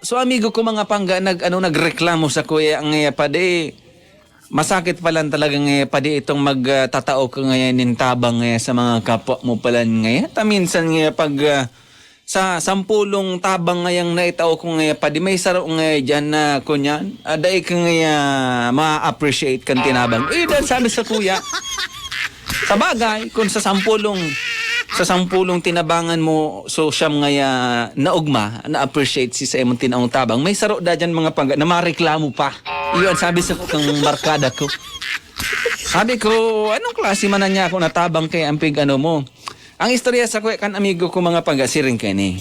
So amigo ko mga pangga nagreklamo sa kuya ang pade. Masakit pa lang talaga pade itong magtatao ka ngayon tabang sa mga kapwa mo pala ngayon. Minsan pag sa 10 tabang ngayang naitao ko pade may saro diyan na kunyan. Dai ka ma-appreciate kan tinabang. Dan sabi sa kuya. Sa bagay kung sa 10 tinabangan mo so siyam ngaya naugma na-appreciate si sa imong tinaong tabang may saro da dyan mga pangga na mareklamo pa. Iyon sabi sa kang markada ko. Sabi ko, anong klase man na niya ako natabang kay ampig mo? Ang istorya sa kuya kan amigo ko mga pangga si rin kani.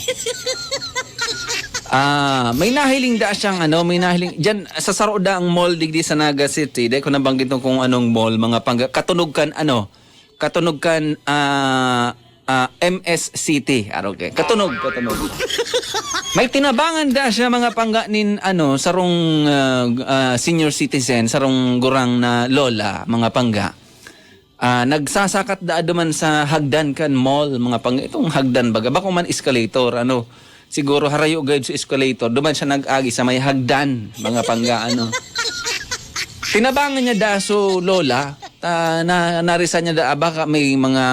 May nahiling da siyang may nahiling diyan sa saro da ang mall digdi sa Naga City. Dai ko nabanggit kung anong mall mga pangga katunog kan MS City. Okay. Katunog. May tinabangan da siya mga pangganin sarong senior citizen, sarong gurang na lola mga pangga. Nagsasakat da duman sa hagdan kan mall mga pangga. Itong hagdan baga bako man escalator siguro harayo guide sa escalator. Duman siya nag-agi sa may hagdan mga pangga Tinabangan niya da so lola narisa niya da baka may mga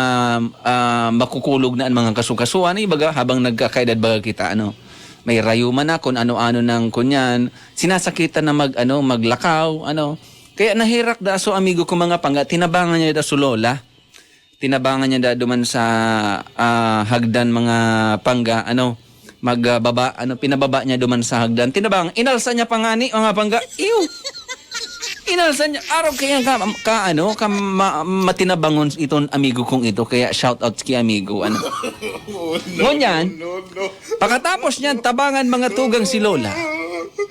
makukulog na mga kasukasuan baga habang nagkakaedad baga kita may rayuman na kung ano-ano ng kunyan sinasakitan na maglakaw kaya nahirak da so amigo ko mga pangga tinabangan niya da so lola tinabangan niya da duman sa hagdan mga pangga magbaba pinababa niya duman sa hagdan tinabangan inalsa niya pangani mga pangga inalsa niya araw kaya matinabangon itong amigo kong ito kaya shout out kay amigo ngunyan pagkatapos niyan tabangan mga tugang si lola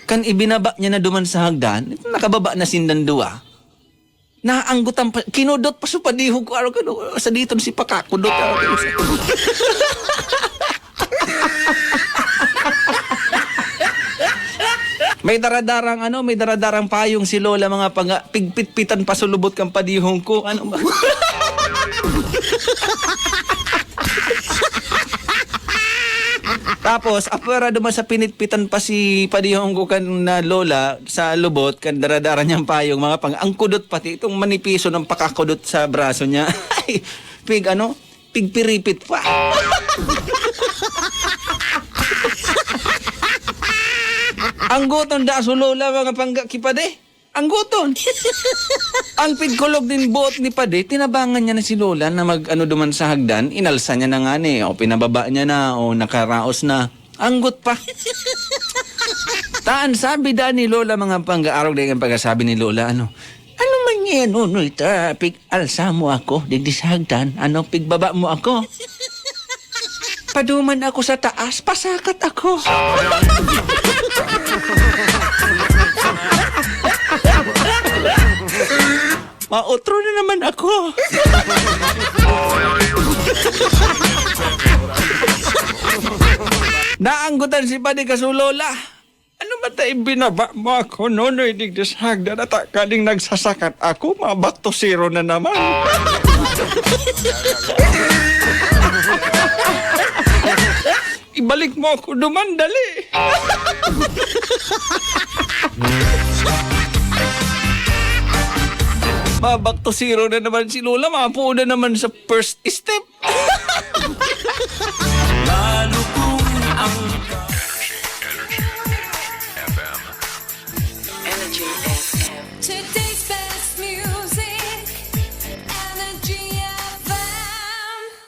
kan ibinaba niya na duman sa hagdan nakababa na sindandua naanggutan pa kinudot pa sa padihog ko araw sa dito si pakakudot May daradarang payong si lola mga pigpitpitan pa sulubot kang padihong ko. Ano ba? Tapos, apera duman sa pinitpitan pa si padihong ko kan na lola sa lubot kan daradara niyang payong mga ang kudot pati itong manipiso ng pakakudot sa braso niya. Ay, pigpiripit pa. Ang guton da so lola mga pangga kipade. Ang guton. Ang pigkulog din buot ni pade, tinabangan niya na si lola na duman sa hagdan, inalsa niya na nga pinababa niya na nakaraos na. Ang gut pa. Taan sabi da ni lola mga pangga araw din ang pagkasabi ni lola ano man yan ita pig-alsa mo ako digdi sa hagdan, pigbaba mo ako. Paduman ako sa taas, pasakat ako. Mautro na naman ako. Naanggutan si Padi Kasulola. Ano ba tayo binaba mo ako noon? Digdas hagdan at kaling nagsasakat ako. Mabak to 0 na naman. Ibalik mo ako duman, dali. Mabak to 0 na naman si Lola. Mapuuna naman sa first step.